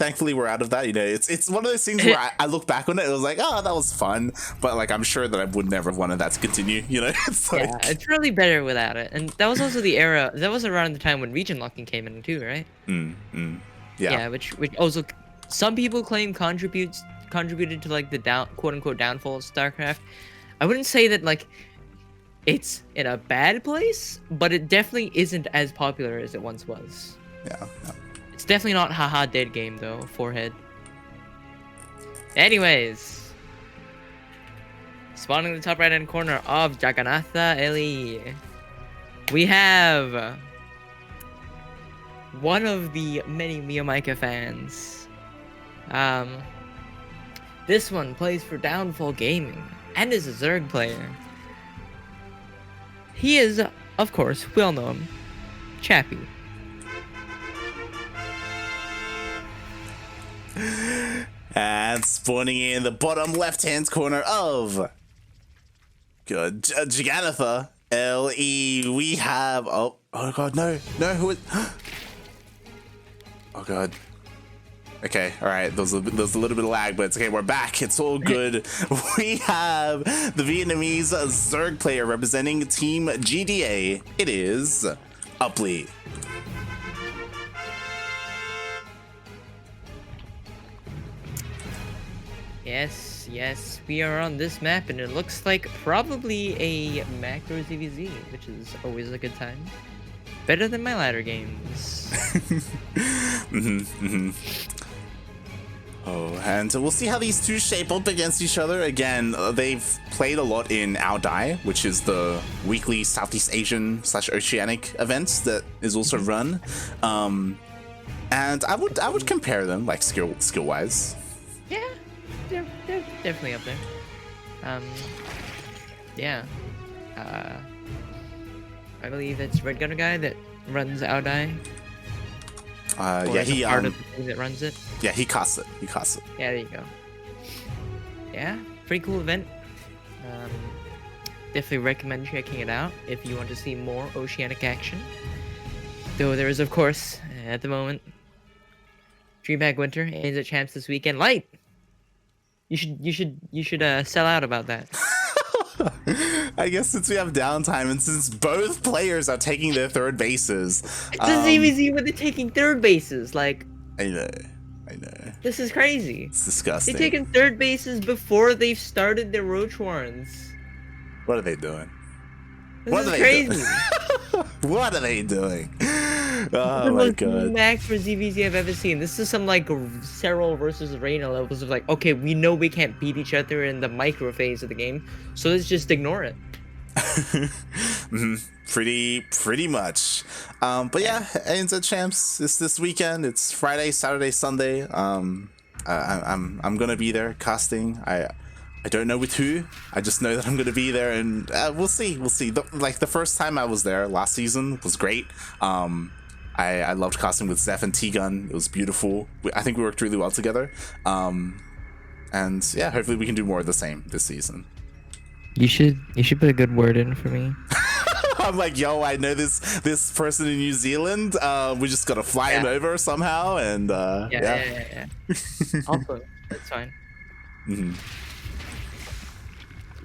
thankfully we're out of that. You know, it's one of those things where I look back on it, it was like, oh, that was fun, but like I'm sure that I would never have wanted that to continue. You know, it's like, Yeah, it's really better without it. And that was also the era. That was around the time when region locking came in too, right? Yeah, which also some people claim contributed to like the quote unquote downfall of StarCraft. I wouldn't say that like it's in a bad place, but it definitely isn't as popular as it once was. yeah. It's definitely not haha dead game though, forehead. Anyways, spawning in the top right hand corner of Jagannatha Eli, we have one of the many Miyamaika fans. This one plays for Downfall Gaming and is a Zerg player. He is, of course, we all know him, Chappy. And spawning in the bottom left-hand corner of Jagannatha LE, we have oh god, no, who is oh god. Okay, all right, there's a little bit of lag, but it's okay, we're back, it's all good. We have the Vietnamese Zerg player representing Team GDA. It is Uply. Yes, we are on this map, and it looks like probably a macro ZvZ, which is always a good time. Better than my ladder games. Oh, and we'll see how these two shape up against each other. Again, they've played a lot in Uply, which is the weekly Southeast Asian / Oceanic event that is also run. And I would compare them like skill wise. Yeah, they're definitely up there. Yeah. I believe it's Red Gunner guy that runs Uply. Yeah, he part of the thing that runs it. Yeah, he costs it. Yeah, there you go. Yeah, pretty cool event. Definitely recommend checking it out if you want to see more oceanic action. Though there is, of course, at the moment, Dreambag Winter ends at Champs this weekend. Light. You should sell out about that. I guess since we have downtime and since both players are taking their third bases. It's a ZvZ with it taking third bases. Like, I know. This is crazy. It's disgusting. They're taking third bases before they've started their Roach Warrens. What are they doing? This is crazy. What are they doing? Oh my god. Max for ZvZ I've ever seen. This is some like Serral versus Reyna levels of like, okay, we know we can't beat each other in the micro phase of the game, so let's just ignore it. Pretty much. But yeah, ANZ Champs is this weekend. It's Friday, Saturday, Sunday. I'm gonna be there casting. I don't know with who. I just know that I'm gonna be there, and we'll see. Like the first time I was there last season was great. I loved casting with Zeph and T-Gun. It was beautiful. I think we worked really well together. And yeah, hopefully we can do more of the same this season. You should put a good word in for me. I'm like, yo, I know this person in New Zealand. We just gotta fly him over somehow, and yeah. Also, that's fine.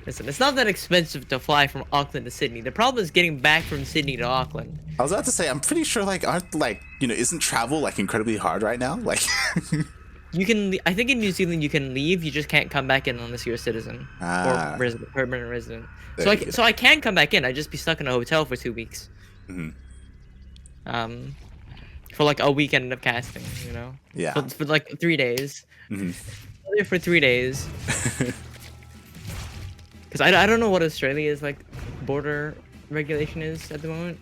Listen, it's not that expensive to fly from Auckland to Sydney. The problem is getting back from Sydney to Auckland. I was about to say, I'm pretty sure isn't travel like incredibly hard right now? Like, you can. I think in New Zealand you can leave. You just can't come back in unless you're a citizen or permanent resident. So I can come back in. I just be stuck in a hotel for 2 weeks. For like a weekend of casting, you know. Yeah. For like 3 days. There for 3 days. Because I don't know what Australia's like border regulation is at the moment.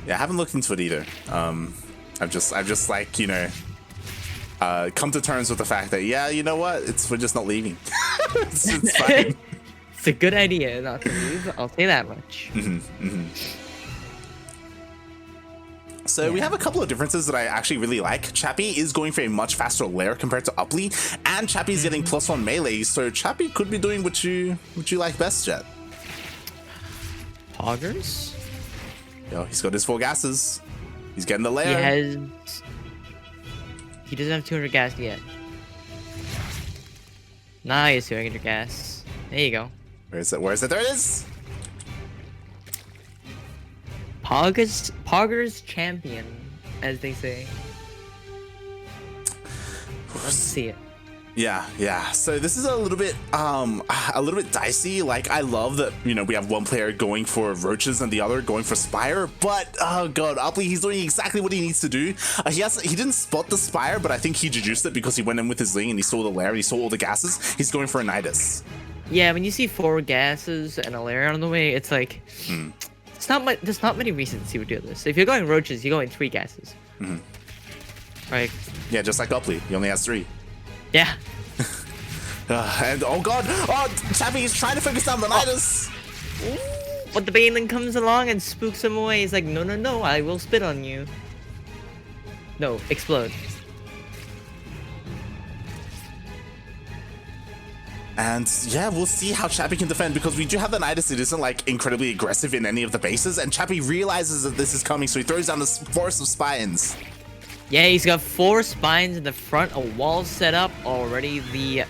Yeah, I haven't looked into it either. I've just like, come to terms with the fact that, yeah, you know what? We're just not leaving. it's fine. It's a good idea not to leave. I'll say that much. So we have a couple of differences that I actually really like. Chappy is going for a much faster lair compared to Uply, and Chappy's getting +1 melee, so Chappy could be doing what you like best, Jet. Poggers? Yo, he's got his 4 gases. He's getting the lair. He doesn't have 200 gas yet. Nice, 200 gas. There you go. Where is it? Where is it? There it is! Pogger's champion, as they say. Let's see it. Yeah. So this is a little bit dicey. Like, I love that, you know, we have one player going for roaches and the other going for spire, but oh god, Uply, he's doing exactly what he needs to do. He didn't spot the spire, but I think he deduced it because he went in with his Ling and he saw the lair and he saw all the gases. He's going for a Nidus. Yeah, when you see 4 gases and a lair on the way, it's like there's not many reasons he would do this. If you're going roaches, you're going 3 gases. Right? Yeah, just like Uply, he only has 3. Yeah. And oh god, Chappy is trying to focus down the Nidus. But the Baneling comes along and spooks him away. He's like, no, I will spit on you. No, explode. And yeah, we'll see how Chappy can defend, because we do have the Nidus. It isn't like incredibly aggressive in any of the bases, and Chappy realizes that this is coming, so he throws down this forest of spines. Yeah, he's got 4 spines in the front, a wall set up already. The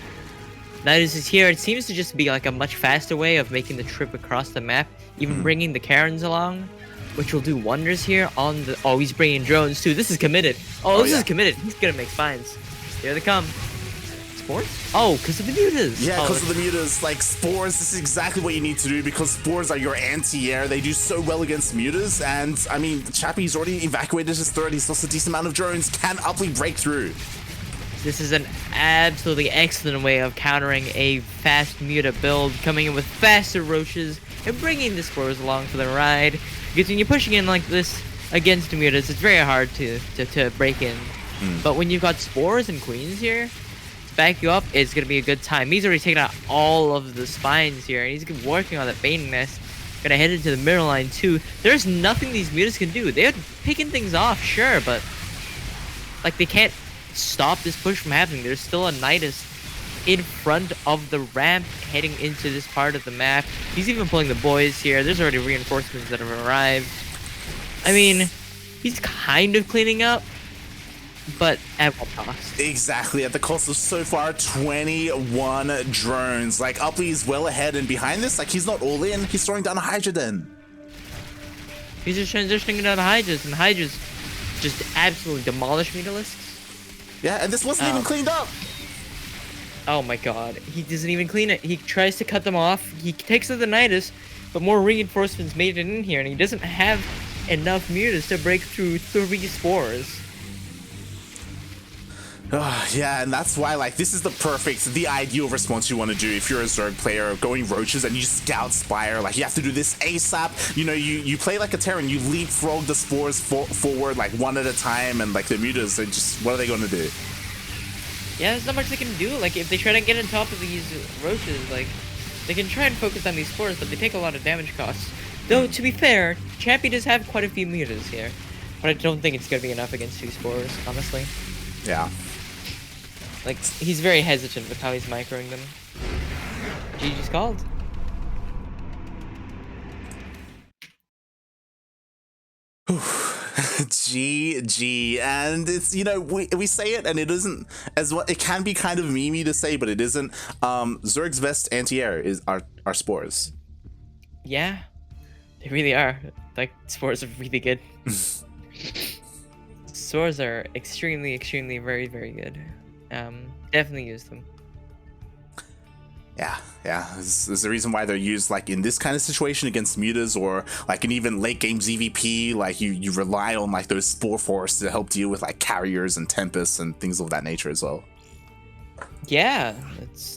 Nidus is here. It seems to just be like a much faster way of making the trip across the map, even bringing the Karens along, which will do wonders here on the... Oh, he's bringing drones too. This is committed. This is committed. He's gonna make spines. Here they come. Spores? Oh, because of the mutas. Yeah, because of the mutas. Like, spores, this is exactly what you need to do, because spores are your anti-air. They do so well against mutas, and I mean, Chappy's already evacuated his third. He's lost a decent amount of drones. Can Uply break through? This is an absolutely excellent way of countering a fast muta build, coming in with faster roaches and bringing the spores along for the ride. Because when you're pushing in like this against mutas, it's very hard to break in. But when you've got spores and queens here to back you up, it's gonna be a good time. He's already taken out all of the spines here, and he's working on that Bane nest. Gonna head into the middle line too. There's nothing these mutas can do. They're picking things off, sure, but like they can't stop this push from happening. There's still a Nidus in front of the ramp heading into this part of the map. He's even pulling the boys here. There's already reinforcements that have arrived. I mean, he's kind of cleaning up, but at what cost? Exactly, at the cost of so far 21 drones. Like, Uply is well ahead, and behind this, like, he's not all in. He's throwing down a Hydra then. He's just transitioning down to Hydras, and Hydras just absolutely demolish Metalisks. Yeah, and this wasn't even cleaned up. Oh my god, he doesn't even clean it. He tries to cut them off. He takes out the Nidus, but more reinforcements made it in here, and he doesn't have enough mutas to break through 3 spores. Yeah, and that's why, like, this is the ideal response you want to do if you're a Zerg player going roaches and you scout spire. Like, you have to do this ASAP. You know, you play like a Terran, you leapfrog the spores forward, like, one at a time, and like the mutas are just, what are they going to do? Yeah, there's not much they can do. Like, if they try to get on top of these roaches, like, they can try and focus on these spores, but they take a lot of damage costs. Though, to be fair, Chappy does have quite a few mutas here, but I don't think it's going to be enough against 2 spores, honestly. Yeah. Like, he's very hesitant with how he's microing them. GG's called. GG, and it's, you know, we say it and it isn't as what it can be kind of memey to say, but it isn't. Zerg's best anti-air are spores. Yeah, they really are. Like, spores are really good. Spores are extremely, very, very good. Definitely use them. Yeah, there's the reason why they're used, like, in this kind of situation against mutas, or like in even late game ZVP. Like, you rely on like those spore forests to help deal with like carriers and tempests and things of that nature as well. Yeah,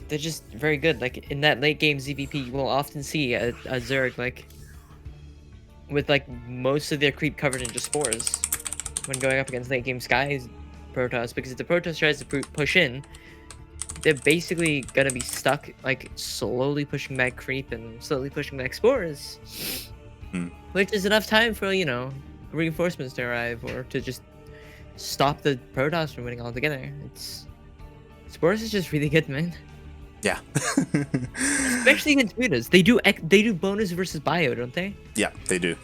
they're just very good. Like, in that late game ZVP, you will often see a Zerg like with like most of their creep covered in just spores when going up against late game Skies Protoss, because if the Protoss tries to push in, they're basically gonna be stuck, like, slowly pushing back creep and slowly pushing back spores, which is enough time for, you know, reinforcements to arrive or to just stop the Protoss from winning altogether. Spores is just really good, man. Yeah. Especially against mutas. They do bonus versus bio, don't they? Yeah, they do.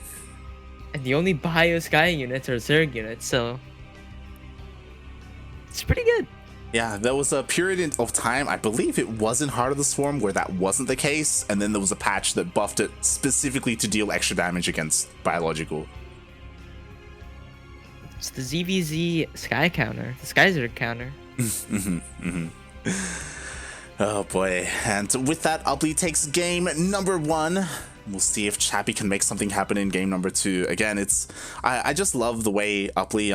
And the only bio Sky units are Zerg units, so It's pretty good. Yeah, there was a period of time, I believe it wasn't Heart of the Swarm, where that wasn't the case, and then there was a patch that buffed it specifically to deal extra damage against biological. It's the ZvZ Sky counter, the Skyzard counter. Oh boy, and with that, Uply takes game number 1. We'll see if Chappy can make something happen in game number 2. Again, I just love the way Uply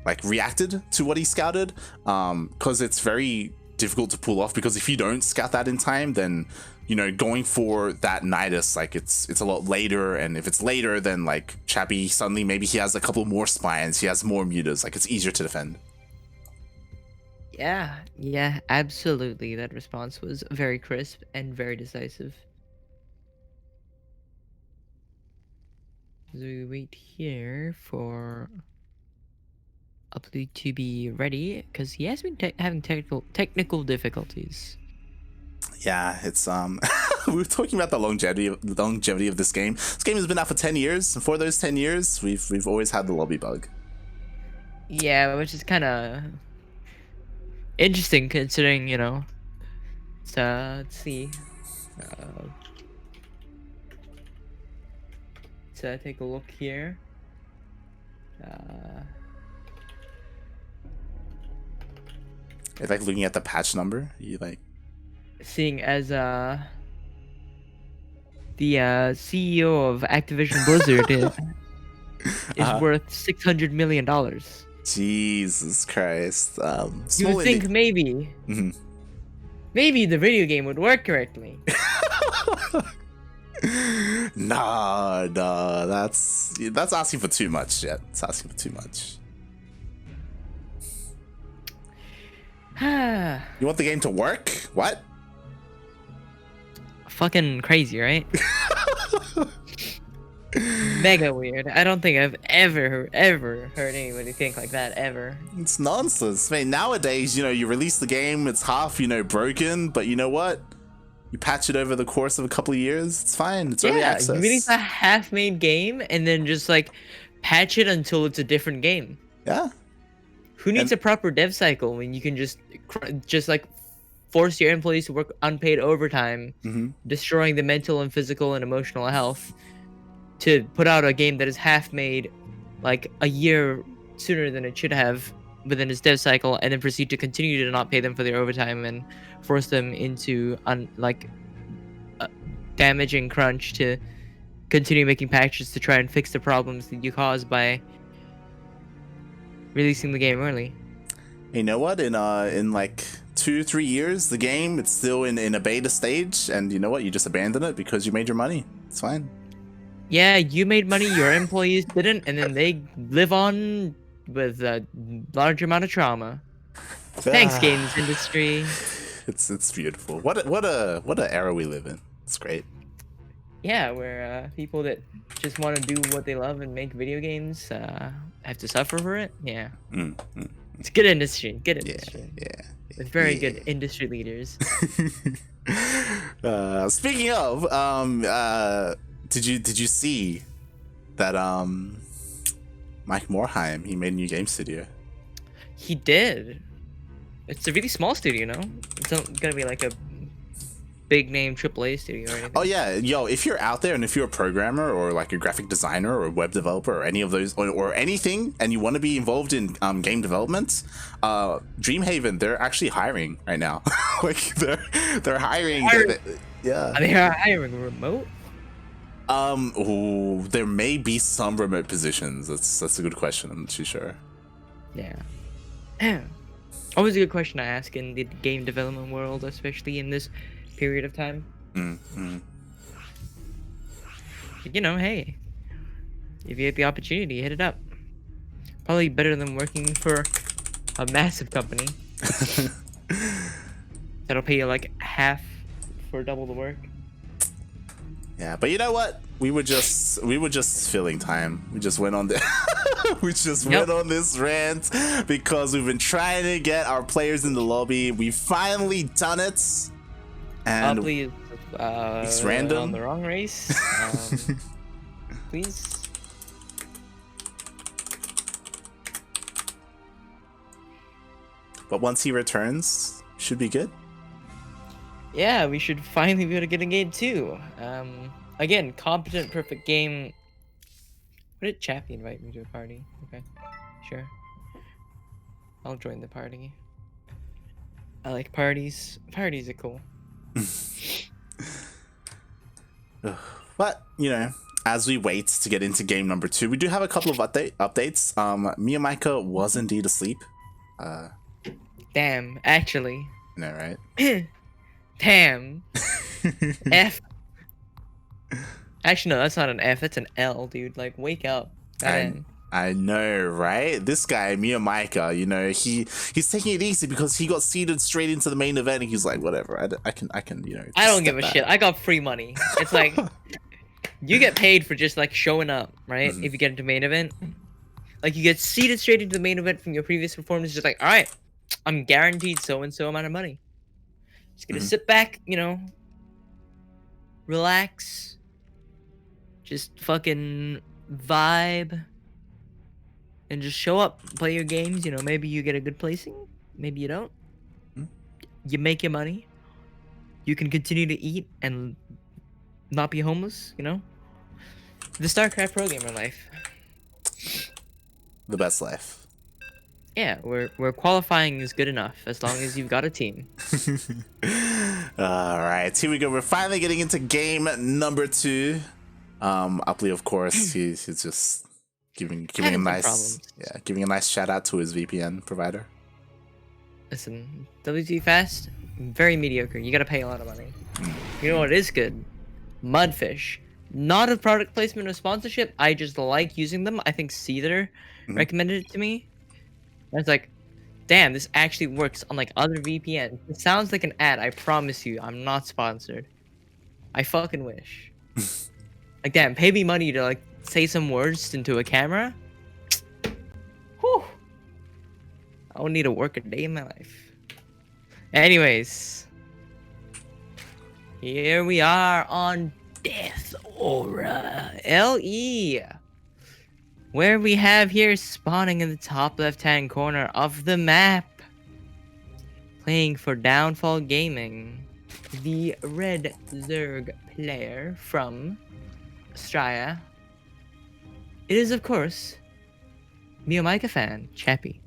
like reacted to what he scouted, because it's very difficult to pull off, because if you don't scout that in time, then you know, going for that Nidus, like it's a lot later, and if it's later, then like Chappy suddenly maybe he has a couple more spines, he has more mutas, like it's easier to defend. Yeah, absolutely. That response was very crisp and very decisive. So we wait here for Uply to be ready, because he has been having technical difficulties. Yeah, it's we were talking about the longevity of this game. This game has been out for 10 years, and for those 10 years, we've always had the lobby bug. Yeah, which is kind of interesting considering, you know. So let's see. So take a look here. It's like looking at the patch number, you like seeing as the CEO of Activision Blizzard is worth $600 million. Jesus Christ. You would think maybe maybe the video game would work correctly. Nah, that's asking for too much, Jet. It's asking for too much. You want the game to work? What? Fucking crazy, right? Mega weird. I don't think I've ever heard anybody think like that, ever. It's nonsense. I mean, nowadays, you know, you release the game, it's half, you know, broken, but you know what? You patch it over the course of a couple of years, it's fine. It's early access. You release a half-made game and then just, like, patch it until it's a different game. Yeah. Who needs a proper dev cycle when you can just like force your employees to work unpaid overtime, destroying the mental and physical and emotional health, to put out a game that is half made like a year sooner than it should have within its dev cycle, and then proceed to continue to not pay them for their overtime and force them into damage and crunch to continue making patches to try and fix the problems that you caused by releasing the game early. You know what? In like 2-3 years, the game, it's still in a beta stage, and you know what? You just abandon it because you made your money. It's fine. Yeah, you made money, your employees didn't, and then they live on with a large amount of trauma. Thanks, games industry. It's beautiful. What a era we live in. It's great. Yeah, where people that just want to do what they love and make video games have to suffer for it. Yeah. It's good industry. Good industry. Yeah. With very good industry leaders. Speaking of, did you see that Mike Morhaime, he made a new game studio? He did. It's a really small studio, no? It's not gonna be like a big name AAA studio or anything. Oh yeah, yo, if you're out there and if you're a programmer or like a graphic designer or a web developer or any of those or anything, and you want to be involved in game development, Dreamhaven, they're actually hiring right now. Like they're hiring. Yeah. Are they hiring remote? There may be some remote positions. That's a good question. I'm not too sure. Yeah. Always a good question to ask in the game development world, especially in this period of time. You know, hey, if you get the opportunity, hit it up. Probably better than working for a massive company that'll pay you like half for double the work. Yeah, but you know what? We were just filling time. We just went on the went on this rant because we've been trying to get our players in the lobby. We've finally done it. And Uply it's random on the wrong race. Please. but once he returns, should be good. Yeah, we should finally be able to get in game 2. Again, competent, perfect game. What did Chappy invite me to a party? Okay, sure. I'll join the party. I like parties. Parties are cool. But, you know, as we wait to get into game number 2, we do have a couple of updates. Mia Micah was indeed asleep. Damn, actually. I know, right? Damn. F. Actually, no, that's not an F. That's an L, dude. Like, wake up. I know, right? This guy, Mia Micah, you know, he's taking it easy because he got seeded straight into the main event, and he's like, whatever, I can, you know. I don't give a shit. I got free money. It's like, you get paid for just like showing up, right? If you get into main event, like you get seeded straight into the main event from your previous performance. Just like, all right, I'm guaranteed so and so amount of money. Just gonna sit back, you know, relax, just fucking vibe. And just show up, play your games, you know, maybe you get a good placing, maybe you don't. You make your money. You can continue to eat and not be homeless, you know? The StarCraft pro gamer life. The best life. Yeah, where qualifying is good enough as long as you've got a team. Alright, here we go. We're finally getting into game number 2. Uply, of course, he's just giving a nice giving a nice shout out to his VPN provider. Listen, WT Fast, very mediocre. You gotta pay a lot of money. You know what is good? Mudfish. Not a product placement or sponsorship. I just like using them. I think Seether recommended it to me. I was like, damn, this actually works on like other VPNs. It sounds like an ad. I promise you, I'm not sponsored. I fucking wish. Like, damn, pay me money to like say some words into a camera. Whew. I don't need to work a day in my life. Anyways, here we are on Death Aura LE, where we have here spawning in the top left-hand corner of the map, playing for Downfall Gaming, the red Zerg player from Australia. It is, of course, Mia Micah fan, Chappy.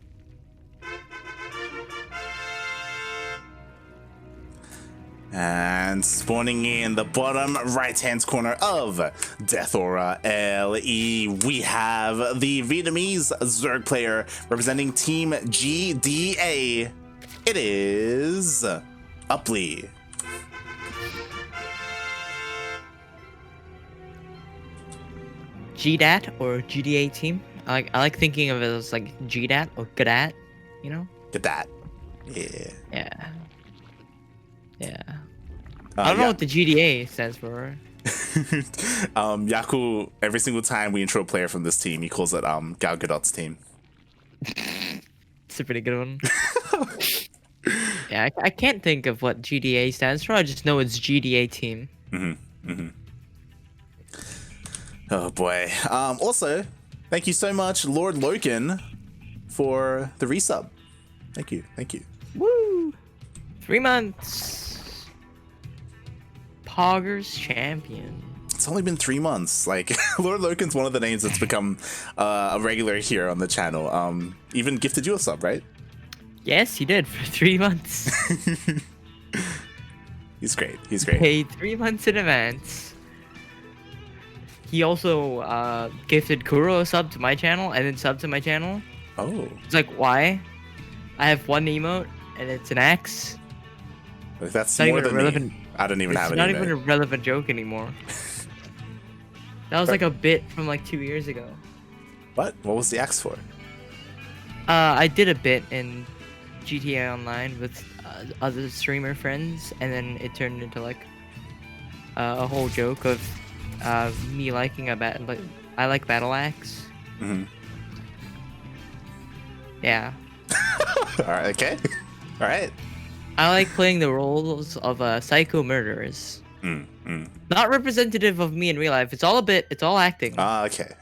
And spawning in the bottom right-hand corner of Death Aura LE, we have the Vietnamese Zerg player representing Team GDA. It is Uply. GDAT or GDA team. I like thinking of it as like GDAT or GDAT, you know? GDAT. Yeah. Yeah. Yeah. I don't know what the GDA stands for. Yaku, every single time we intro a player from this team, he calls it Gal Gadot's team. It's a pretty good one. Yeah, I can't think of what GDA stands for. I just know it's GDA team. Oh boy. Also, thank you so much, Lord Loken, for the resub. Thank you. Woo! 3 months. Poggers champion. It's only been 3 months. Like, Lord Loken's one of the names that's become a regular here on the channel. Even gifted you a sub, right? Yes, he did for 3 months. He's great. Paid 3 months in advance. He also gifted Kuro a sub to my channel and then sub to my channel. Oh. It's like, why? I have one emote and it's an axe. Like, that's not more than relevant. Me. I don't even have it. It's not even a relevant joke anymore. That was like a bit from like 2 years ago. What was the axe for? I did a bit in GTA Online with other streamer friends, and then it turned into like a whole joke of me liking I like battle axe. Yeah. All right. Okay. All right. I like playing the roles of psycho murderers. Not representative of me in real life. It's all a bit. It's all acting. Okay.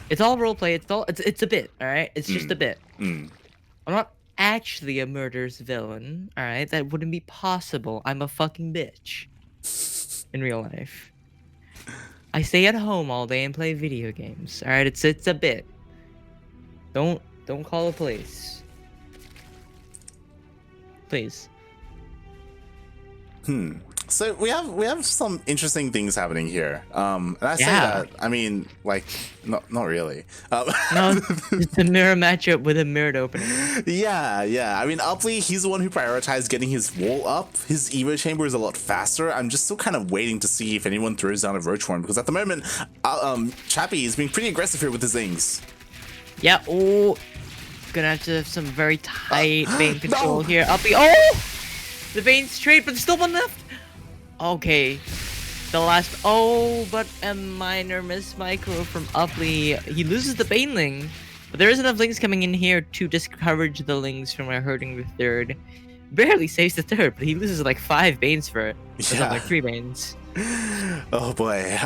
It's all role play. It's a bit. All right. It's just a bit. I'm not actually a murderous villain. All right, that wouldn't be possible. I'm a fucking bitch in real life. I stay at home all day and play video games. All right, it's a bit. Don't call the police. Please. So we have some interesting things happening here. And I say Yeah. that, I mean, like, not really. No, it's a mirror matchup with a mirrored opening. Yeah. I mean, Uply, he's the one who prioritized getting his wall up. His Evo chamber is a lot faster. I'm just still kind of waiting to see if anyone throws down a roach horn, because at the moment, Chappy is being pretty aggressive here with his things. Yeah. Oh, gonna have to have some very tight vein control here. Uppy. Oh, the vein straight, but still one left. Okay. The last. Oh, but a minor miss micro from Uply. He loses the Baneling. But there is enough Lings coming in here to discourage the Lings from hurting the third. Barely saves the third, but he loses like 5 Banes for it. Yeah. Like 3 Banes. Oh boy.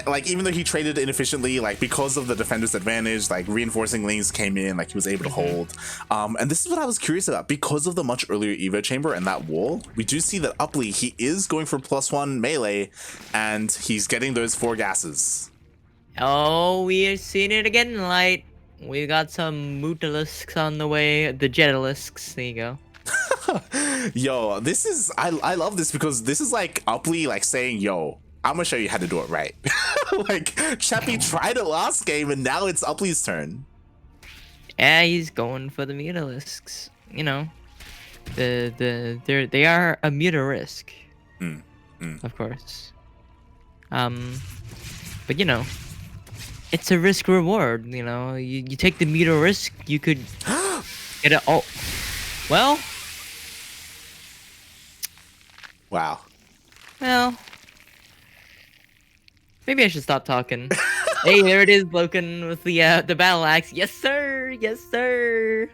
Like, even though he traded inefficiently, like, because of the defender's advantage, like, reinforcing Lings came in, like, he was able to hold. And this is what I was curious about. Because of the much earlier Evo chamber and that wall, we do see that Uply, he is going for +1 melee, and he's getting those 4 gases. Oh, we are seeing it again, Light. We got some Mutalisks on the way. The JettAlyx. There you go. Yo, this is, I love this, because this is like Uply like saying, yo, I'm gonna show you how to do it right. Like, Chappy tried it last game, and now it's Uply's turn. Yeah, he's going for the Mutalisks. You know, they are a Mutarisk, of course. But you know, it's a risk reward. You know, you take the Mutarisk, you could get a. Oh, well. Wow. Well, maybe I should stop talking. Hey, there it is, Loken, with the battle axe. Yes, sir. Yes, sir.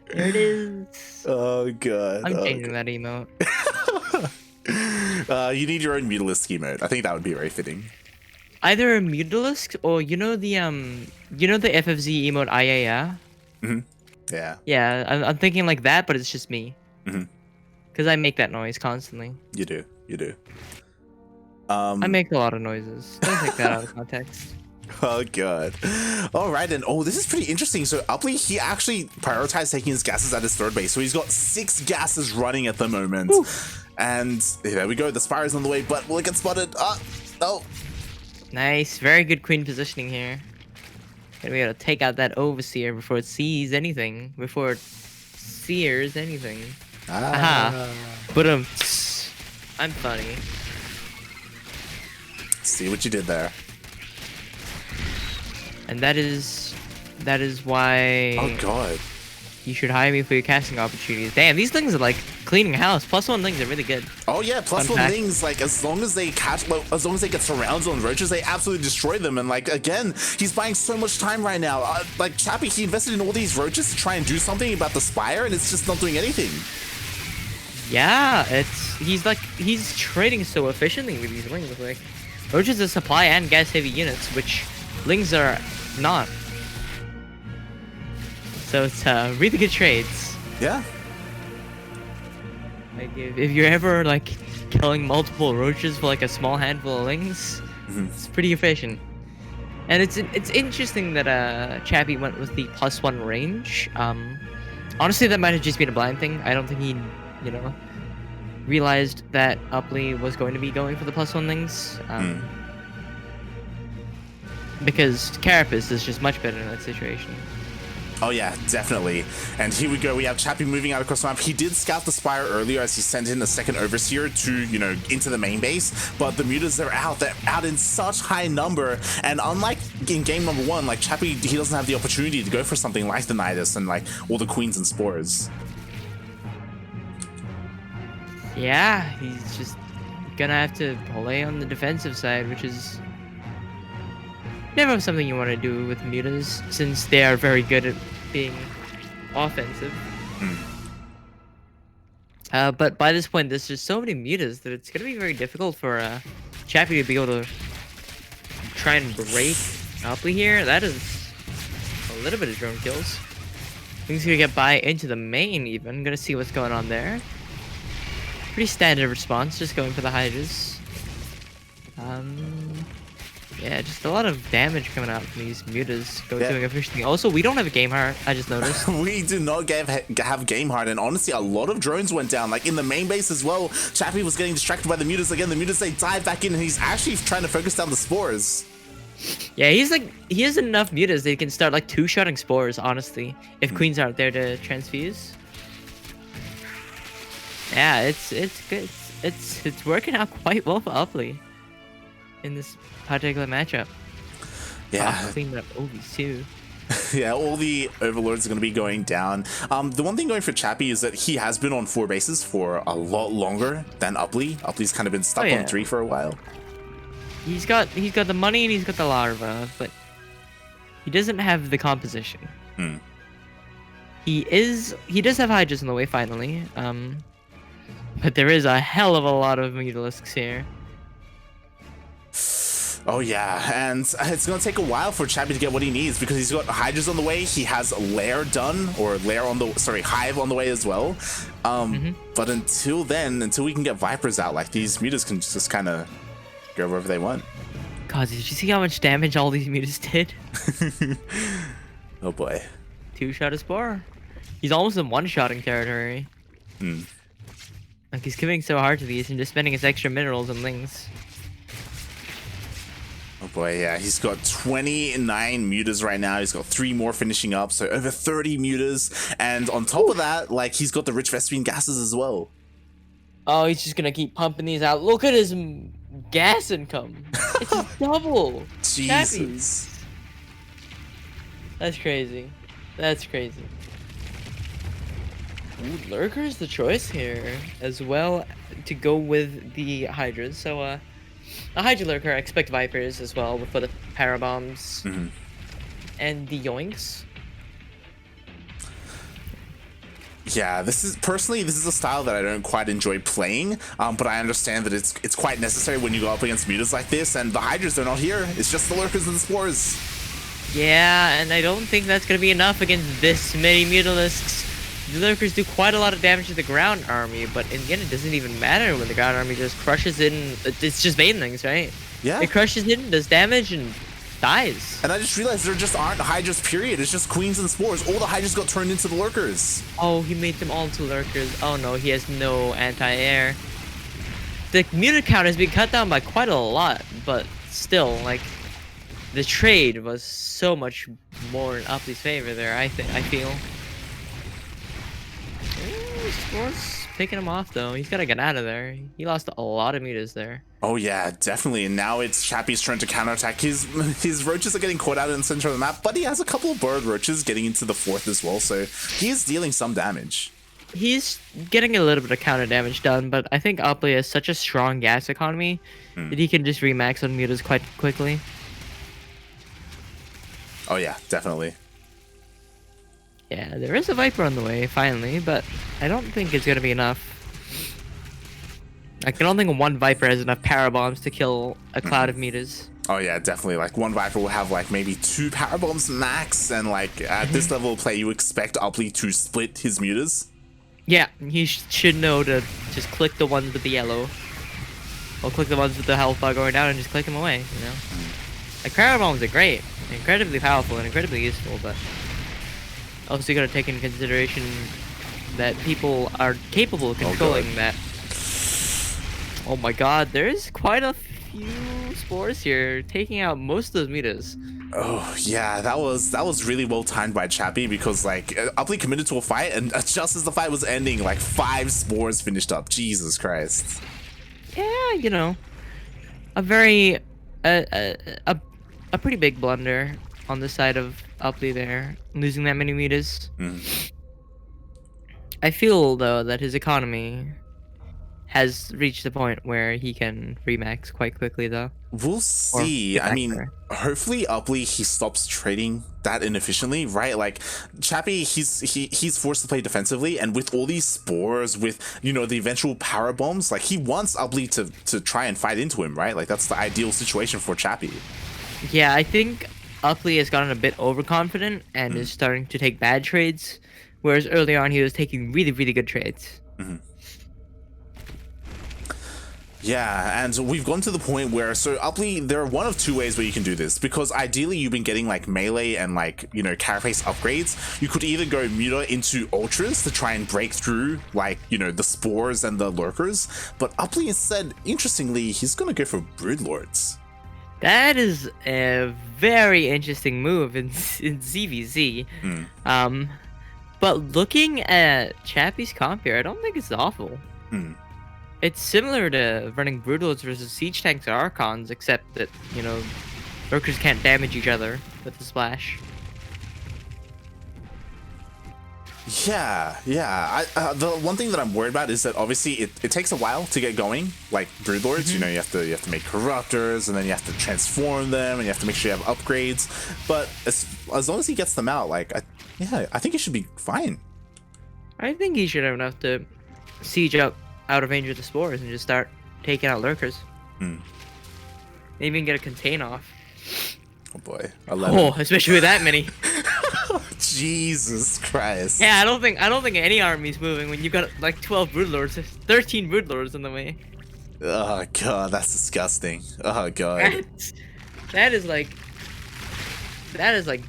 There it is. Oh god. I'm changing that emote. You need your own Mutalisk emote. I think that would be very fitting. Either a Mutalisk or you know the FFZ emote yeah. Yeah. Yeah, I'm thinking like that, but it's just me. Because I make that noise constantly. You do. I make a lot of noises. Don't take that out of context. Oh god. All right, and this is pretty interesting. So Uply, he actually prioritized taking his gases at his third base. So he's got 6 gases running at the moment. Ooh. And there we go. The Spire's on the way, but will it get spotted? Oh. Nice. Very good queen positioning here. Gonna be able to take out that Overseer before it sees anything. Before it sears anything. Aha. But I'm funny. See what you did there. And that is why. Oh god. You should hire me for your casting opportunities. Damn, these things are like cleaning house. +1 things are really good. Oh yeah, +1 things, like, as long as they as long as they get surrounds on roaches, they absolutely destroy them. And like, again, he's buying so much time right now. Like, Chappy, he invested in all these roaches to try and do something about the Spire, and it's just not doing anything. Yeah, he's trading so efficiently with these Lings. Like, roaches are supply and gas heavy units, which Lings are not. So it's really good trades. Yeah. Like, if you're ever like killing multiple roaches for like a small handful of Lings, it's pretty efficient. And it's interesting that Chappy went with the +1 range. Honestly, that might have just been a blind thing. I don't think he, realized that Uply was going to be going for the +1 things. Because Carapace is just much better in that situation. Oh yeah, definitely. And here we go. We have Chappy moving out across the map. He did scout the Spire earlier as he sent in a second Overseer to, into the main base. But the Mutas, they're out. They're out in such high number. And unlike in game number 1, like, Chappy, he doesn't have the opportunity to go for something like the Nidus and, like, all the Queens and Spores. Yeah, he's just gonna have to play on the defensive side, which is never something you want to do with Mutas, since they are very good at being offensive. But by this point, there's just so many Mutas that it's gonna be very difficult for Chappy to be able to try and break Uply here. That is a little bit of drone kills. Things gonna get by into the main even. Gonna see what's going on there. Pretty standard response, just going for the Hydras. Yeah, just a lot of damage coming out from these mutas doing efficiently. Also, we don't have a game heart, I just noticed. We do not have game heart, and honestly, a lot of drones went down. Like in the main base as well, Chappy was getting distracted by the mutas again. The mutas, they dive back in, and he's actually trying to focus down the spores. Yeah, he has enough mutas that he can start like two-shotting spores, honestly, if queens aren't there to transfuse. Yeah, it's good. It's working out quite well for Uply in this particular matchup. Yeah. Clean up Ovies too. Yeah, all the overlords are going to be going down. The one thing going for Chappy is that he has been on 4 bases for a lot longer than Uply. Uply's kind of been stuck on 3 for a while. He's got the money and he's got the larva, but he doesn't have the composition. He does have Hydras in the way finally. But there is a hell of a lot of Mutalisks here. Oh yeah, and it's gonna take a while for Chappy to get what he needs because he's got Hydras on the way. He has Lair done, or Hive on the way as well. But until then, until we can get Vipers out, like these mutas can just kind of go wherever they want. God, did you see how much damage all these mutas did? Oh boy. 2-shot a spore. He's almost in 1-shotting territory. Like he's committing so hard to these and just spending his extra minerals and things. Oh boy, yeah, he's got 29 mutas right now. He's got 3 more finishing up, so over 30 mutas. And on top of that, like, he's got the rich Vespine gases as well. Oh, he's just gonna keep pumping these out. Look at his gas income. It's a double. Jesus. Chappy. That's crazy. That's crazy. Ooh, Lurker's the choice here as well to go with the Hydras. So, a Hydra Lurker, I expect Vipers as well for the Parabombs and the Yoinks. Yeah, this is a style that I don't quite enjoy playing, but I understand that it's quite necessary when you go up against mutas like this, and the Hydras are not here. It's just the Lurkers and the Spores. Yeah, and I don't think that's gonna be enough against this many Mutalisks. The Lurkers do quite a lot of damage to the ground army, but in the end, it doesn't even matter when the ground army just crushes in. It's just Banelings, right? Yeah. It crushes in, does damage, and dies. And I just realized there just aren't Hydras, period. It's just Queens and Spores. All the Hydras got turned into the Lurkers. Oh, he made them all into Lurkers. Oh no, he has no anti-air. The muta count has been cut down by quite a lot, but still, like, the trade was so much more in Uply's favor there, I feel. Spores picking him off though. He's gotta get out of there. He lost a lot of mutas there. Oh yeah, definitely. And now it's Chappy's turn to counterattack. His roaches are getting caught out in the center of the map, but he has a couple of bird roaches getting into the 4th as well, so he is dealing some damage. He's getting a little bit of counter damage done, but I think Uply has such a strong gas economy that he can just remax on mutas quite quickly. Oh yeah, definitely. Yeah, there is a Viper on the way, finally, but I don't think it's gonna be enough. I don't think 1 Viper has enough Parabombs to kill a cloud of mutas. Oh yeah, definitely. Like 1 Viper will have like maybe 2 Parabombs max, and like at this level of play, you expect Uply to split his mutas. Yeah, he should know to just click the ones with the yellow. Or click the ones with the health bar going down and just click them away, you know? Like, Parabombs are great, incredibly powerful and incredibly useful, but also you gotta take into consideration that people are capable of controlling that. Oh my god, there's quite a few spores here, taking out most of those mutas. Oh yeah, that was really well timed by Chappy, because like Uply committed to a fight, and just as the fight was ending, like 5 spores finished up. Jesus Christ. Yeah, you know, a very a pretty big blunder on the side of Uply there, losing that many mutas. I feel though that his economy has reached the point where he can remax quite quickly though. We'll see. I mean, hopefully Uply, he stops trading that inefficiently, right? Like Chappy, he's forced to play defensively, and with all these spores, with, you know, the eventual power bombs, like he wants Uply to try and fight into him, right? Like that's the ideal situation for Chappy. Yeah, I think Uply has gotten a bit overconfident and is starting to take bad trades, whereas early on he was taking really, really good trades. Yeah, and we've gone to the point where, so Uply, there are one of two ways where you can do this, because ideally you've been getting like melee and like, you know, carapace upgrades. You could either go Muta into ultras to try and break through like, you know, the spores and the lurkers, but Uply instead, interestingly, he's gonna go for broodlords. That is a very interesting move in ZvZ. But looking at Chappy's comp here, I don't think it's awful. It's similar to running Broodlords versus Siege Tanks or Archons, except that, you know, Lurkers can't damage each other with the splash. Yeah. The one thing that I'm worried about is that obviously it takes a while to get going. Like Broodlords, you know, you have to make corruptors, and then you have to transform them, and you have to make sure you have upgrades. But as long as he gets them out, like, I think he should be fine. I think he should have enough to siege out of range of the spores and just start taking out Lurkers. Maybe even get a contain off. Oh boy, 11. Oh, especially with that many. Jesus Christ. Yeah, I don't think any army's moving when you've got like 12 Broodlords, 13 Broodlords in the way. Oh god, that's disgusting. Oh god. That is like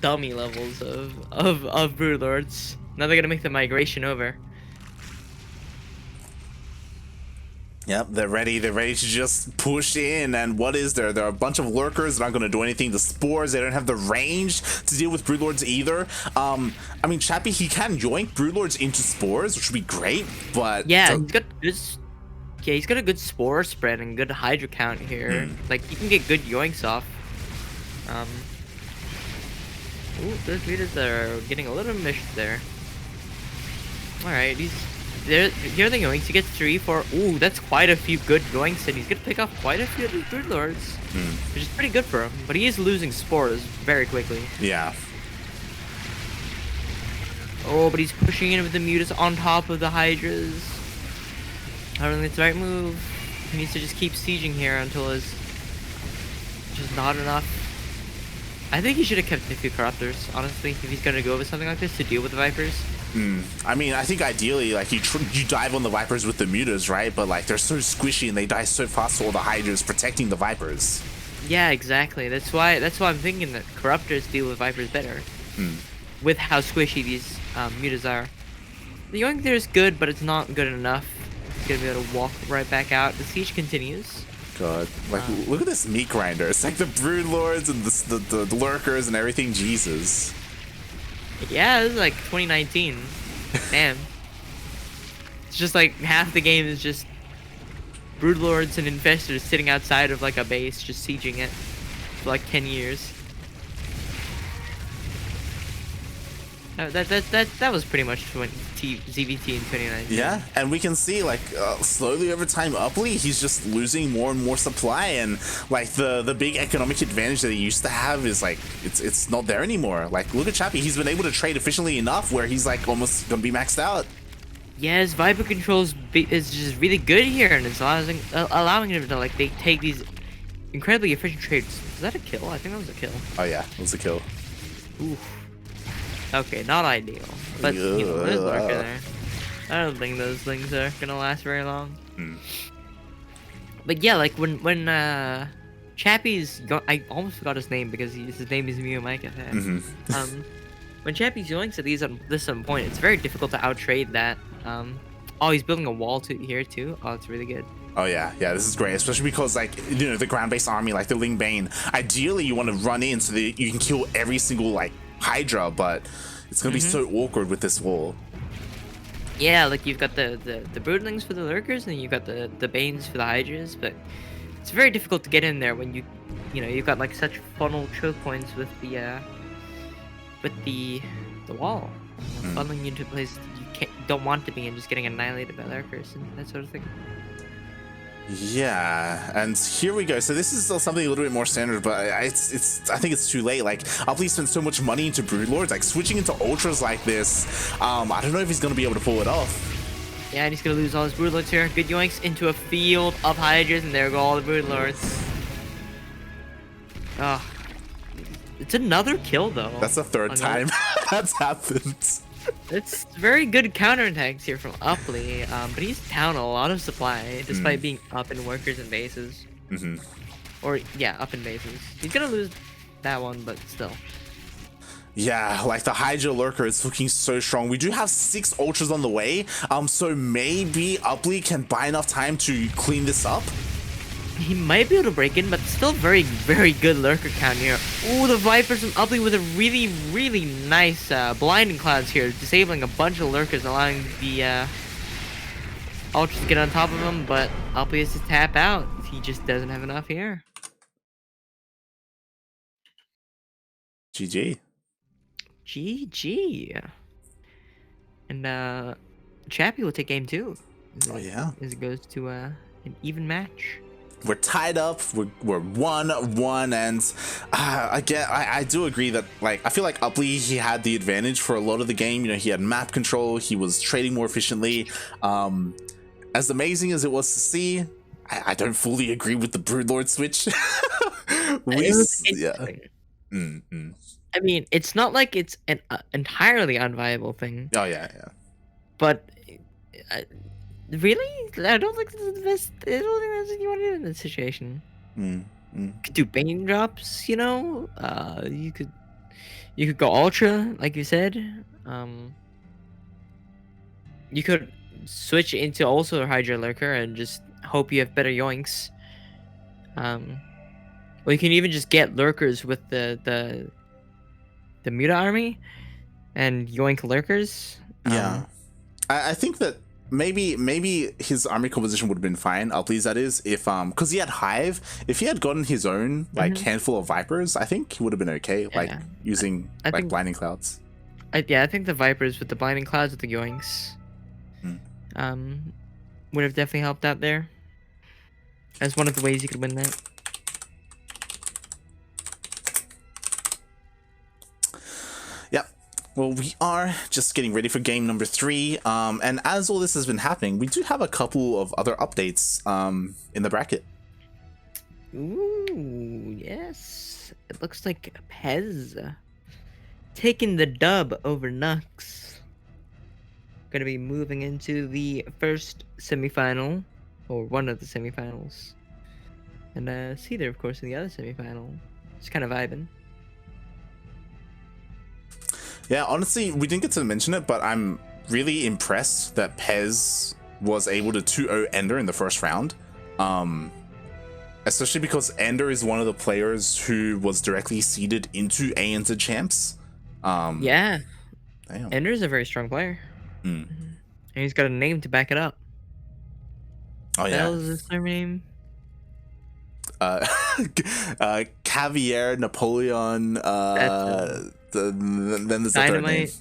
dummy levels of Broodlords. Now they're gonna make the migration over. Yep, they're ready. They're ready to just push in. And what is there? There are a bunch of lurkers that aren't going to do anything. The spores, they don't have the range to deal with broodlords either. I mean, Chappy, he can yoink broodlords into spores, which would be great. But yeah, he's got a good spore spread and good hydra count here. Like, you can get good yoinks off. Ooh, those leaders are getting a little missed there. All right, here are the yoinks. He gets 3, 4. Ooh, that's quite a few good yoinks, and he's gonna pick off quite a few of these broodlords, which is pretty good for him. But he is losing spores very quickly. Yeah. Oh, but he's pushing in with the mutas on top of the hydras. I don't think it's the right move. He needs to just keep sieging here until it's just not enough. I think he should have kept a few corruptors, honestly, if he's gonna go with something like this to deal with the vipers. I mean, I think ideally, like, you dive on the vipers with the mutas, right? But like, they're so squishy and they die so fast. So all the hydras protecting the vipers. Yeah, exactly. That's why I'm thinking that corruptors deal with vipers better, with how squishy these mutas are. The yoink there is good, but it's not good enough. He's gonna be able to walk right back out. The siege continues. God, like, look at this meat grinder. It's like the broodlords and the lurkers and everything. Jesus. Yeah, this is like 2019. Damn. It's just like half the game is just broodlords and infestors sitting outside of like a base, just sieging it for like 10 years. That was pretty much ZvT in 2019. Yeah, and we can see like slowly over time, Uply, he's just losing more and more supply, and like the big economic advantage that he used to have is like it's not there anymore. Like, look at Chappy, he's been able to trade efficiently enough where he's like almost gonna be maxed out. Yeah, his Viper control is just really good here, and it's allowing him to like take these incredibly efficient trades. Is that a kill? I think that was a kill. Oh yeah, it was a kill. Oof. Okay, not ideal, but you know, there's Lurker there. I don't think those things are gonna last very long. But yeah, like when Chappy's I almost forgot his name because his name is Mew Mike. When Chappy's yoinks at these at this point, it's very difficult to outtrade that. Oh, he's building a wall here too. Oh, it's really good. Oh yeah, this is great, especially because like, you know, the ground-based army, like the Ling Bane, ideally you want to run in so that you can kill every single like Hydra, but it's gonna be so awkward with this wall. Yeah, like you've got the broodlings for the lurkers, and you've got the banes for the hydras, but it's very difficult to get in there when you know you've got like such funnel choke points with the wall, funneling you into a place that you don't want to be and just getting annihilated by lurkers and that sort of thing. Yeah, and here we go. So this is still something a little bit more standard, but I think it's too late. Like, Uply spent so much money into broodlords, like switching into ultras like this. I don't know if he's gonna be able to pull it off. Yeah, and he's gonna lose all his broodlords here. Good yoinks into a field of hydras, and there go all the broodlords. Oh, It's another kill though. That's the third time that's happened. It's very good counterattacks here from Uply, but he's down a lot of supply despite being up in workers and bases. Or yeah, up in bases. He's gonna lose that one, but still. Yeah, like the Hydra Lurker is looking so strong. We do have 6 ultras on the way, so maybe Uply can buy enough time to clean this up. He might be able to break in, but still very, very good lurker count here. Ooh, the Vipers from Uply with a really, really nice blinding clouds here, disabling a bunch of lurkers, allowing the ultras to get on top of him, but Uply has to tap out. He just doesn't have enough here. GG. GG. And Chappy will take game 2. Oh yeah. As it goes to an even match. We're tied up. We're 1-1, and again, I do agree that, like, I feel like Uply, he had the advantage for a lot of the game. You know, he had map control. He was trading more efficiently. As amazing as it was to see, I don't fully agree with the Broodlord switch. Yeah. I mean, it's not like it's an entirely unviable thing. Oh yeah, yeah. But really, I don't think this is the best. I don't think that's what you want to do in this situation. You could do Bane drops, you know. You could go Ultra, like you said. You could switch into also a Hydra Lurker and just hope you have better yoinks. Or you can even just get lurkers with the Muta army and yoink lurkers. Yeah, I think that maybe his army composition would have been fine. Uply's, that is, if because he had Hive. If he had gotten his own like handful of Vipers, I think he would have been okay. Like using I think, blinding clouds. I think the Vipers with the blinding clouds with the yoinks, would have definitely helped out there. As one of the ways you could win that. Well, we are just getting ready for game number 3, and as all this has been happening, we do have a couple of other updates in the bracket. Ooh, yes. It looks like Pez taking the dub over Nux. Gonna be moving into the first semifinal, or one of the semifinals. And see there, of course, in the other semifinal. Just kind of vibing. Yeah, honestly, we didn't get to mention it, but I'm really impressed that Pez was able to 2-0 Ender in the first round. Especially because Ender is one of the players who was directly seeded into ANZ champs. Yeah. Damn. Ender is a very strong player. And he's got a name to back it up. Oh, yeah. What was his name? Caviar, Napoleon, then there's Dynamite.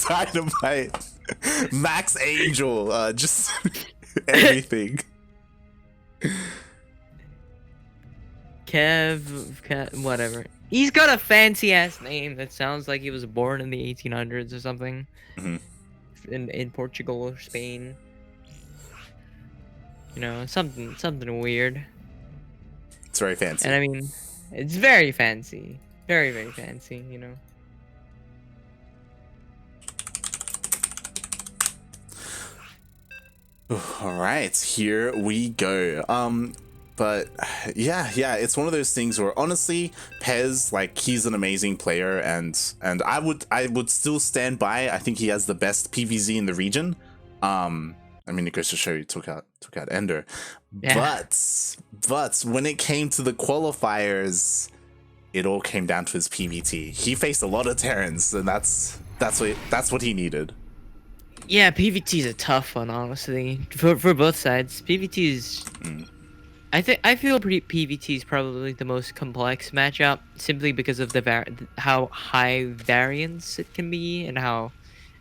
Dynamite, Max Angel, just everything. Kev, whatever. He's got a fancy ass name that sounds like he was born in the 1800s or something. In Portugal or Spain. You know, something weird. It's very fancy. And I mean, it's very fancy. Very, very fancy, you know. All right, here we go. But yeah, it's one of those things where honestly, Pez, like, he's an amazing player, and I would still stand by. I think he has the best PvZ in the region. I mean, it goes to show he took out Ender. Yeah. But when it came to the qualifiers, it all came down to his PvT. He faced a lot of Terrans, and that's what he needed. Yeah, PvT is a tough one, honestly, for both sides. PvT is, I feel PvT is probably the most complex matchup, simply because of how high variance it can be and how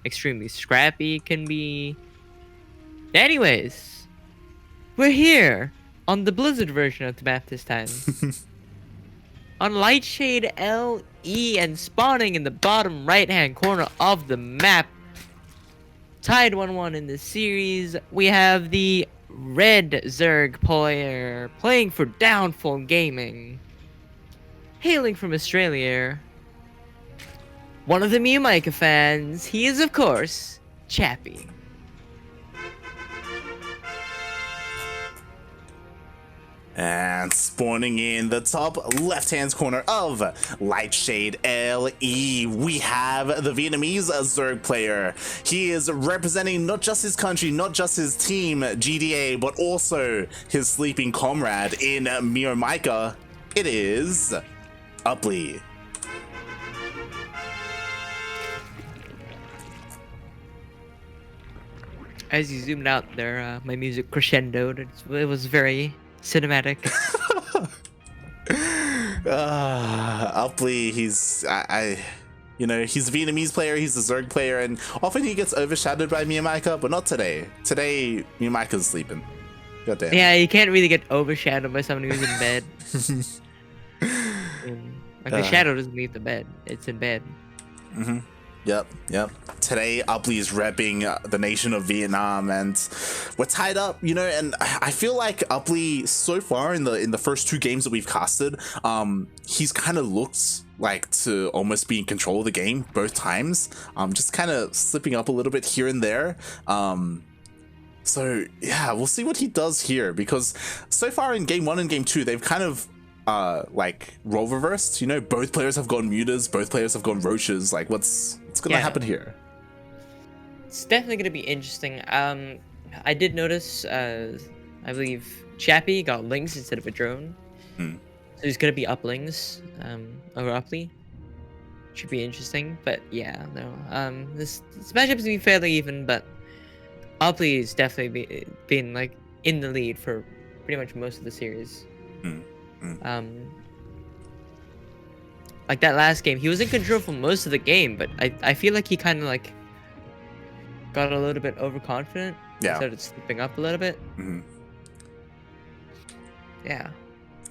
extremely scrappy it can be. Anyways, we're here on the Blizzard version of the map this time. On Lightshade LE, and spawning in the bottom right-hand corner of the map, tied 1-1 in the series, we have the Red Zerg player playing for Downfall Gaming. hailing from Australia, one of the Miyamika fans, he is, of course, Chappy. And spawning in the top left-hand corner of Lightshade LE, we have the Vietnamese Zerg player. He is representing not just his country, not just his team, GDA, but also his sleeping comrade in Miyamika. It is Uply. As you zoomed out there, my music crescendoed. It was very cinematic. Uply, you know, he's a Vietnamese player, he's a Zerg player, and often he gets overshadowed by Miyamika, but not today. Today, Miyamika's sleeping. Goddamn. Yeah, you can't really get overshadowed by someone who's in bed. Like the shadow doesn't leave the bed; it's in bed. Yep. Today, Uply is repping the nation of Vietnam, and we're tied up, you know. And I feel like Uply, so far in the first 2 games that we've casted, he's kind of looked like to almost be in control of the game both times. Just kind of slipping up a little bit here and there. So yeah, we'll see what he does here, because so far in game 1 and game 2, they've kind of like role reversed, you know. Both players have gone mutas, both players have gone roaches. Like what's gonna happen here? It's definitely gonna be interesting. I did notice I believe Chappy got Lynx instead of a drone, so he's gonna be Uplings over Uply. Should be interesting. But yeah, no, this matchup's gonna be fairly even, but Uply has definitely been like in the lead for pretty much most of the series. Like that last game, he was in control for most of the game, but I feel like he kind of like got a little bit overconfident. Yeah. Started slipping up a little bit. Yeah.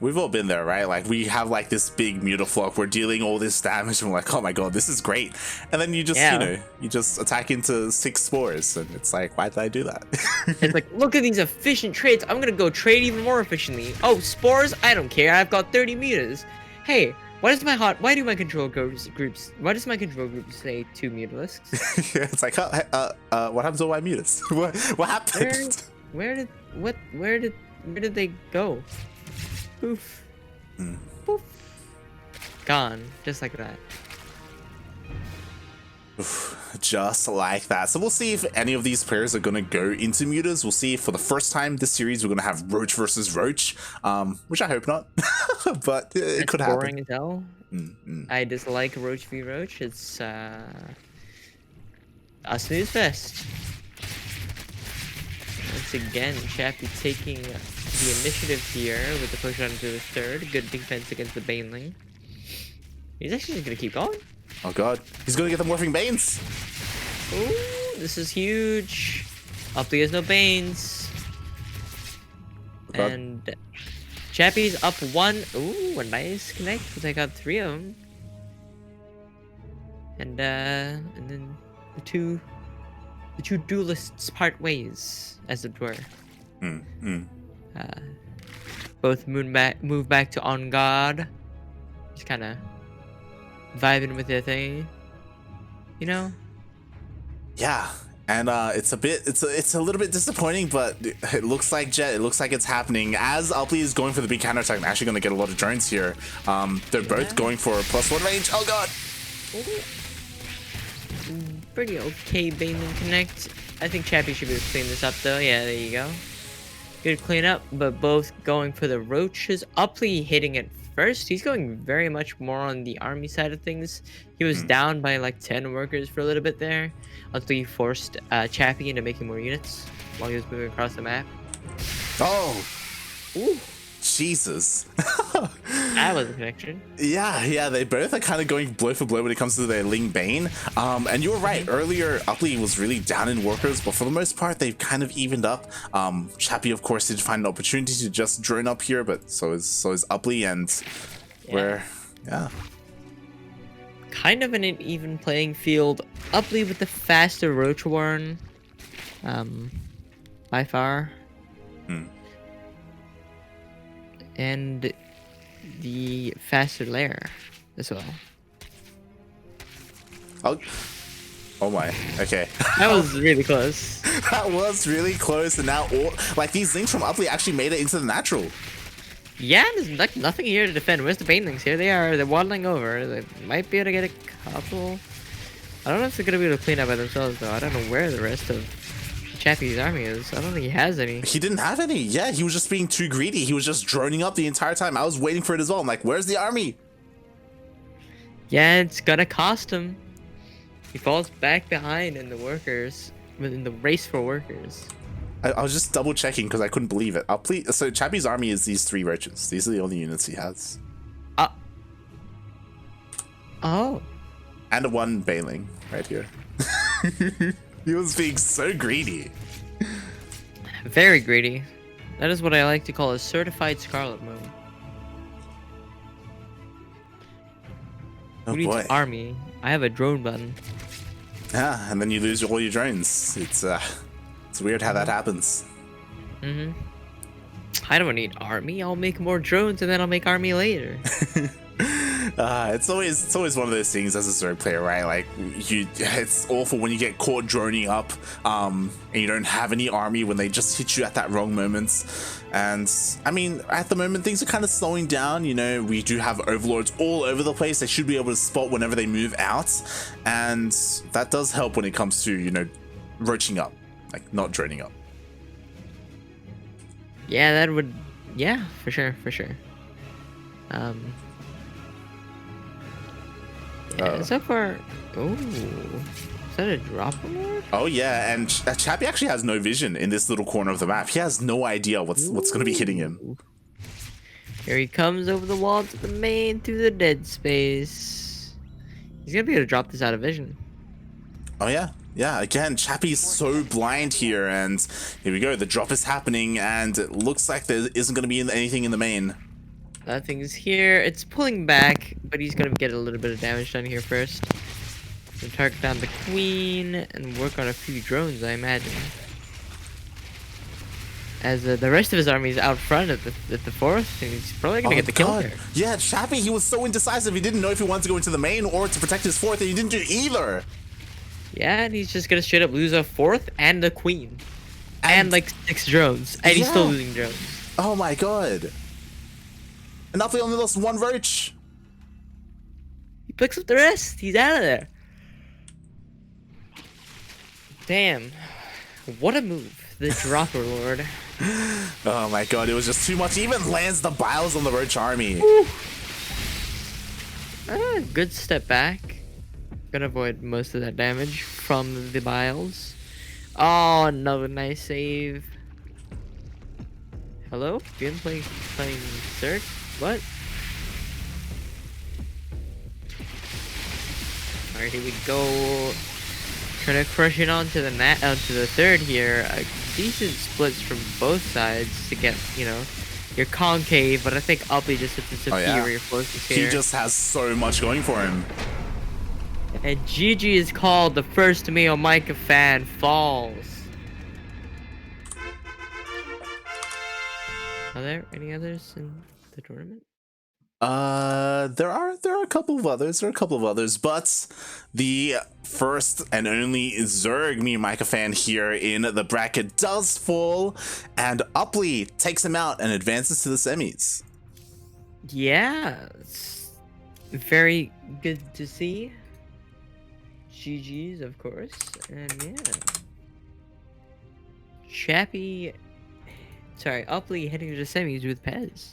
We've all been there, right? Like we have like this big mutaflock, we're dealing all this damage, and we're like, oh my god, this is great. And then you just, you know, you just attack into 6 spores, and it's like, why did I do that? It's like, look at these efficient trades. I'm gonna go trade even more efficiently. Oh, spores? I don't care. I've got 30 meters. Hey, why do my control groups say 2 mutalisks? Yeah, it's like, what happens to all my mutas? What happened? Where did they go? Poof. Poof. Gone. Just like that. Just like that. So we'll see if any of these players are going to go into mutas. We'll see if for the first time this series we're going to have Roach versus Roach, which I hope not, but it could happen. Boring as hell. I dislike Roach v Roach. It's a snooze fest. Once again, Chappy taking the initiative here with the push onto his 3rd. Good defense against the Baneling. He's actually just gonna keep going. Oh god, he's gonna get the morphing Banes. Ooh, this is huge. Uply has no Banes. Oh, and Chappy's up 1. Ooh, a nice connect because I got 3 of them. And then the two duelists part ways, as it were. Both move back to On Guard. Just kind of vibing with their thing, you know. Yeah, and it's a little bit disappointing, but it looks like it looks like it's happening as Uply is going for the big counterattack. I'm actually going to get a lot of drones here. They're both going for +1 range. Oh god. Pretty okay Baneling connect. I think Chappy should be able to clean this up though. Yeah, there you go. Good cleanup, but both going for the roaches. Uply hitting it first. He's going very much more on the army side of things. He was down by like 10 workers for a little bit there until he forced Chappy into making more units while he was moving across the map. Oh! Ooh. Jesus. That was a connection. Yeah, they both are kind of going blow for blow when it comes to their Ling Bane. And you were right, earlier Uply was really down in workers, but for the most part they've kind of evened up. Chappy of course did find an opportunity to just drone up here, but so is Uply, and kind of an even playing field. Uply with the faster Roach Warren, by far. And the faster layer as well. Oh, oh my. Okay. That was really close. That was really close, and now like these links from Uply actually made it into the natural. Yeah, there's like nothing here to defend. Where's the banelings? Here they are. They're waddling over. They might be able to get a couple. I don't know if they're gonna be able to clean up by themselves though. I don't know where the rest of Chappy's army is. I don't think he has any. He didn't have any. Yeah, he was just being too greedy. He was just droning up the entire time. I was waiting for it as well. I'm like, where's the army? Yeah, it's gonna cost him. He falls back behind in the workers, in the race for workers. I was just double checking because I couldn't believe it. So Chappy's army is these 3 roaches. These are the only units he has. Oh. And 1 baneling right here. He was being so greedy. Very greedy. That is what I like to call a certified Scarlet mode. Oh Who needs boy. army? I have a drone button. Yeah, and then you lose all your drones. It's weird how that happens. I don't need army. I'll make more drones and then I'll make army later. It's always one of those things as a Zerg player, right? Like it's awful when you get caught droning up, and you don't have any army when they just hit you at that wrong moment. And I mean, at the moment things are kind of slowing down. You know, we do have overlords all over the place. They should be able to spot whenever they move out, and that does help when it comes to roaching up, like not droning up. Yeah, that would. Yeah, for sure. Yeah, so far. Oh, is that a dropper lord? Oh yeah, and Chappy actually has no vision in this little corner of the map. He has no idea what's going to be hitting him. Here he comes over the wall to the main through the dead space. He's gonna be able to drop this out of vision. Oh yeah. Yeah, again, Chappy's so blind here, and here we go. The drop is happening, and it looks like there isn't going to be anything in the main. Nothing is here. It's pulling back, but he's gonna get a little bit of damage done here first. So target down the queen and work on a few drones, I imagine. As the rest of his army is out front at the fourth, and he's probably gonna get the kill here. Yeah, Chappy, he was so indecisive. He didn't know if he wanted to go into the main or to protect his fourth, and he didn't do either. Yeah, and he's just gonna straight up lose a fourth and a queen. And like 6 drones. And he's still losing drones. Oh my god. And Uply only lost 1 roach. He picks up the rest. He's out of there. Damn. What a move. The dropper lord. Oh my god, it was just too much. He even lands the biles on the roach army. Good step back. Gonna avoid most of that damage from the biles. Oh, another nice save. Hello? Been playing Zerg? What? Alright, here we go. Trying to crush it onto the onto the third here. Decent splits from both sides to get, your concave, but I think Uply just hit the superior forces here. He just has so much going for him. And GG is called. The first male Micah fan falls. Are there any others in the tournament? There are a couple of others. But the first and only Zerg me Micah fan here in the bracket does fall, and Uply takes him out and advances to the semis. Yeah, it's very good to see. GG's, of course, and yeah. Chappy, Uply heading to the semis with Pez.